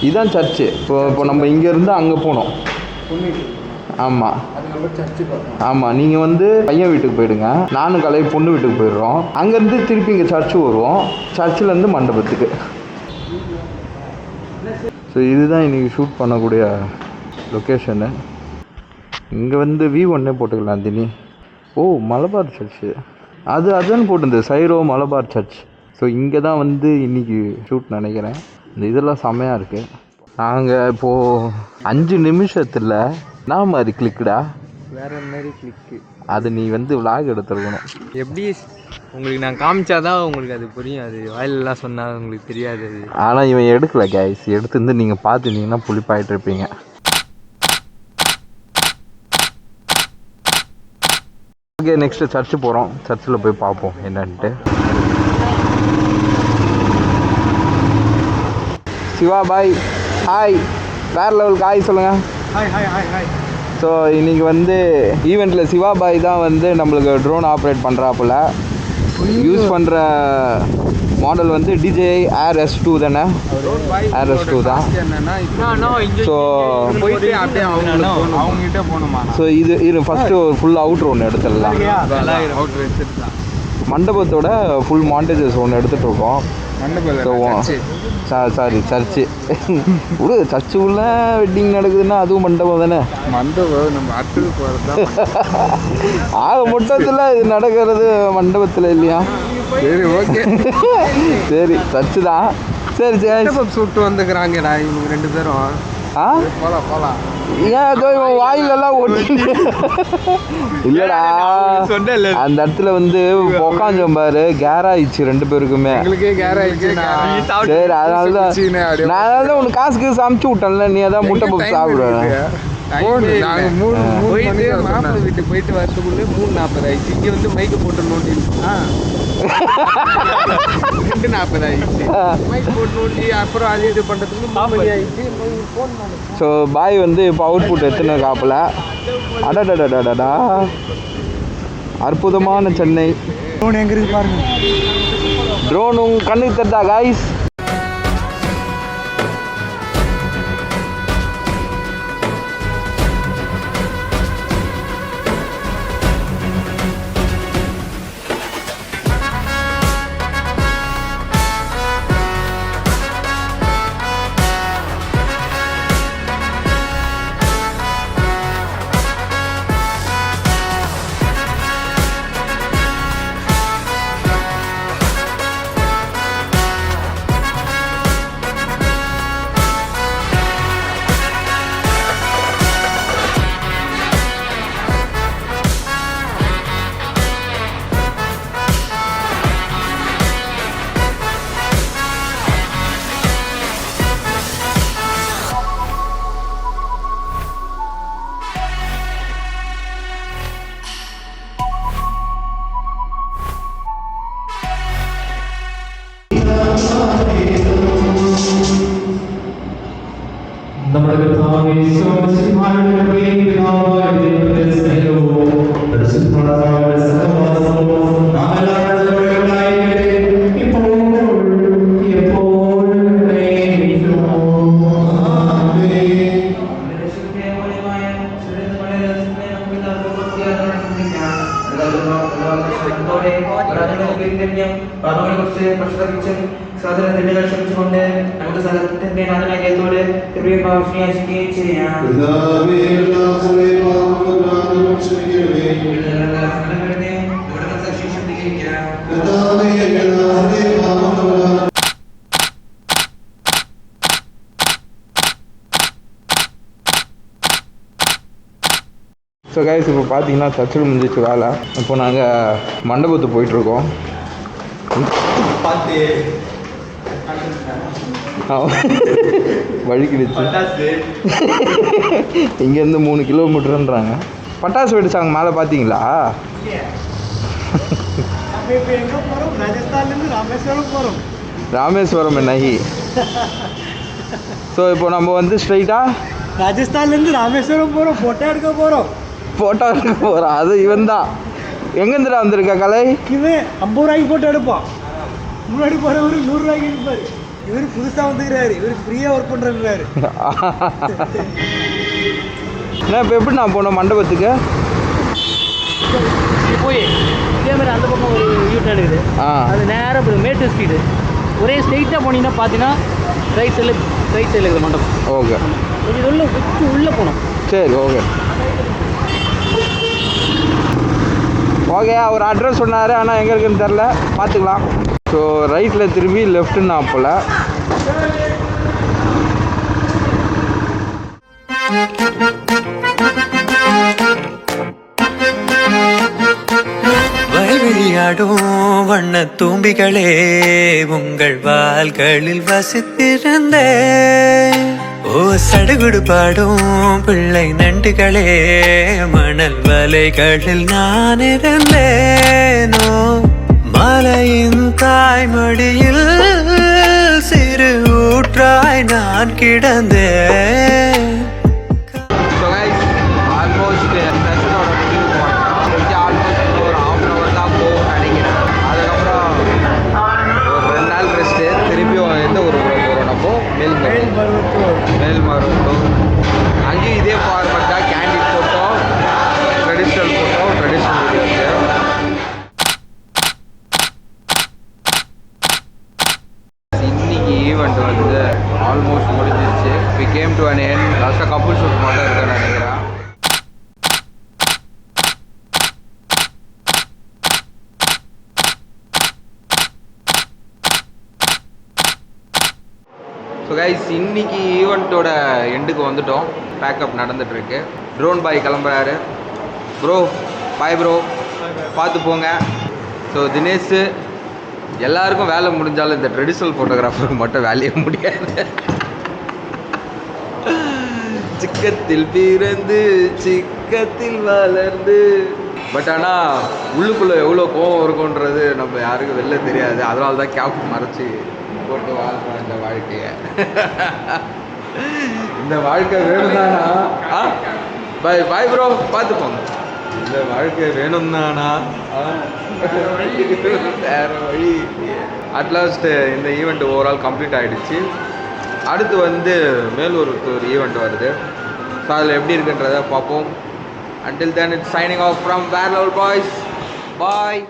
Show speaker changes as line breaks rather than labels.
இதுதான் சர்ச்சு. இப்போ நம்ம இங்கேருந்து அங்கே போனோம். ஆமாம் ஆமாம். நீங்கள் வந்து பையன் வீட்டுக்கு போயிடுங்க, நானும் கலை பொண்ணு வீட்டுக்கு போயிடுறோம். அங்கேருந்து திருப்பி இங்கே சர்ச்சு வருவோம், சர்ச்சிலேருந்து மண்டபத்துக்கு. ஸோ இதுதான் இன்றைக்கி ஷூட் பண்ணக்கூடிய லொக்கேஷனு. இங்கே வந்து V1 போட்டுக்கலாம் தினி. ஓ, மலபார் சர்ச்சு அதுன்னு போட்டிருந்தது, சைரோ மலபார் சர்ச். ஸோ இங்கே தான் வந்து இன்றைக்கி ஷூட் நினைக்கிறேன். இந்த இதெல்லாம் செம்மையாக இருக்குது. நாங்கள் இப்போது 5 நிமிஷத்தில் நான் மாதிரி கிளிக்குடா,
வேறு மாதிரி கிளிக்கு.
அது நீ வந்து விளாக் எடுத்துருக்கணும்.
எப்படி உங்களுக்கு நான் காமிச்சாதான் உங்களுக்கு அது புரியும், அது வாயிலெலாம் சொன்னால் உங்களுக்கு தெரியாது அது.
ஆனால் இவன் எடுக்கல கைஸ், எடுத்துருந்து நீங்கள் பார்த்துருந்தீங்கன்னா புளிப்பாயிட்டு இருப்பீங்க. ஓகே, நெக்ஸ்ட்டு சர்ச்சு போகிறோம். சர்ச்சில் போய் பார்ப்போம் என்னன்ட்டு. சிவா பாய் ஹாய், வேறு லெவலுக்கு ஹாய் சொல்லுங்கள்.
Hi hi hi hi.
So இன்றைக்கி வந்து ஈவெண்ட்டில் சிவா பாய் தான் வந்து நம்மளுக்கு ட்ரோன் ஆப்ரேட் பண்ணுறாப்புல. யூஸ் பண்ணுற மாடல் வந்து DJI Air S2 தானே? Air S2 தான். ஸோ
போயிட்டு அப்படியே அவங்ககிட்ட போகணுமா?
ஸோ இது ஃபஸ்ட்டு ஒரு ஃபுல் அவுட்ரு ஒன்று எடுத்துடலாம். மண்டபத்தோட ஃபுல் மாண்டேஜஸ் ஒன்று எடுத்துகிட்டு இருக்கோம். சாரி சர்ச்சு விடு, சர்ச்சு உள்ள வெட்டிங் நடக்குதுன்னா அதுவும் மண்டபம் தானே?
மண்டபம் நம்ம அடுத்தது போகிறது
ஆக மொத்தத்தில் இது நடக்கிறது மண்டபத்தில் இல்லையா?
சரி ஓகே
சரி சர்ச்சு தான். சரி சரி
சுட்டு வந்துக்கிறாங்கடா இவங்க 2 பேரும். போலாம்
ஏன் அதோ இவன் வாயிலெல்லாம் ஓட்டி இல்லைடா, அந்த இடத்துல வந்து உக்காந்தோம் பாரு, கேர் ஆயிடுச்சு 2 பேருக்குமே. சரி அதனால தான் உனக்கு காசுக்கு சமைச்சு விட்டேன்ல, நீ அதான் முட்டை பப்பு சாப்பிடுவேன்.
வீட்டுக்கு போயிட்டு வரதுக்குள்ளே 3:40 ஆயிடுச்சு. இங்கே வந்து மைக்கு போட்டு நோண்டி 2:40 ஆயிடுச்சு. மைக் போட்டு நோண்டி அப்புறம் அது இது பண்ணுறதுக்கு 3 ஆயிடுச்சு.
ஸோ பாய் வந்து இப்போ அவுட்புட் எத்தனை காப்பில் அடடடடடா, அற்புதமான சென்னை.
ட்ரோன் எங்கே இருக்கு பாருங்க.
ட்ரோன் உங்கள் கண்ணுக்கு தெரிதா காய்ஸ்? ஸோ கைஸ் இப்போ பார்த்தீங்கன்னா சர்ச்சில் முடிஞ்சிச்சு வேலை. இப்போ நாங்கள் மண்டபத்துக்கு போயிட்டுருக்கோம். வழிக்கிடுச்சு. இங்கேருந்து 3 கிலோமீட்டருன்றாங்க. பட்டாசு வெடிச்சாங்க மேலே பார்த்தீங்களா? ராமேஸ்வரம் நகி. ஸோ இப்போ நம்ம வந்து ஸ்ட்ரைட்டாக
ராஜஸ்தான்லேருந்து ராமேஸ்வரம் போகிறோம். ஃபோட்டோ எடுக்க போகிறோம்.
அது இவன் தான். எங்கேருந்துடா வந்திருக்கா கலை?
இவன் 50 ரூபாய்க்கு ஃபோட்டோ எடுப்பான். முன்னாடி போகிறவரு 100 ரூபாய்க்கு எடுப்பார்.
இவர் புதுசா வந்துக்கிறாரு, இவருக்கு ஃப்ரீயா ஒர்க் பண்றாரு.
நான் இப்போ எப்படி நான் போனோம் மண்டபத்துக்கு?
போய் இதே மாதிரி அந்த பக்கம் ஒரு யூ டர்ன் இருக்குது. அது நேராக மேட்டு ஸ்ட்ரீட் ஒரே ஸ்ட்ரெயிட்டாக போனீங்கன்னா பார்த்தீங்கன்னா ரைட் சைடில் இருக்குது மண்டபம்.
ஓகே,
இது உள்ளே போகணும்.
சரி, ஓகே ஓகே. அவர் அட்ரஸ் சொன்னார், ஆனால் எங்கே இருக்குன்னு தெரில, பார்த்துக்கலாம். ஸோ ரைட்டில் திரும்பி லெஃப்ட்டுன்னு நான் போல்.
வயல்வெளியாடும் வண்ண தூம்பிகளே உங்கள் வாள்களில் வசித்திருந்தே. ஓ சடுகுடு பாடும் பிள்ளை நண்டுகளே மணல் வலைகளில் நான் இருந்தேனோ. மலையின் தாய்மடியில் சிறு ஊற்றாய் நான் கிடந்தேன்.
மேல்மருவத்தூர் அங்கேயும் இதே ஃபார்மட் தான். Candid photo, traditional photo, traditional video. இன்னைக்கு ஈவெண்ட் வந்து ஆல்மோஸ்ட் முடிஞ்சிருச்சு. We came to an end. லாஸ்ட்டாக கப்புள் ஷூட் மட்டும் இருக்குன்னு நினைக்கிறேன். ஸோ கைஸ், இன்னைக்கு ஈவெண்ட்டோட எண்டுக்கு வந்துட்டோம். பேக்கப் நடந்துகிட்ருக்கு. ட்ரோன் பாய் கிளம்புறாரு. ப்ரோ பாய் ப்ரோ, பார்த்து போங்க. ஸோ தினேஷ், எல்லாருக்கும் வேலை முடிஞ்சாலும் இந்த ட்ரெடிஷ்னல் ஃபோட்டோகிராஃபருக்கு மட்டும் வேலையே முடியாது. சிக்கத்தில் பிறந்து சிக்கத்தில் வளர்ந்து. பட் ஆனால் உள்ளுக்குள்ளே எவ்வளோ கோவம் இருக்குன்றது நம்ம யாருக்கும் வெளில தெரியாது. அதனால தான் கேப் மறைச்சி போட்டு வாழ்றோம் இந்த வாழ்க்கையை. இந்த வாழ்க்கை வேணும்தானா? பாய் பாய் ப்ரோ, பார்த்துப்போங்க. இந்த வாழ்க்கை வேணும் தானா? வேற வழி. அட்லாஸ்ட் இந்த ஈவெண்ட் ஓவரால் கம்ப்ளீட் ஆகிடுச்சு. அடுத்து வந்து மேலூருக்கு ஒரு ஈவெண்ட் வருது. ஸோ அதில் எப்படி இருக்குன்றதை பார்ப்போம். Until then, it's signing off from Where Level Boys. Bye.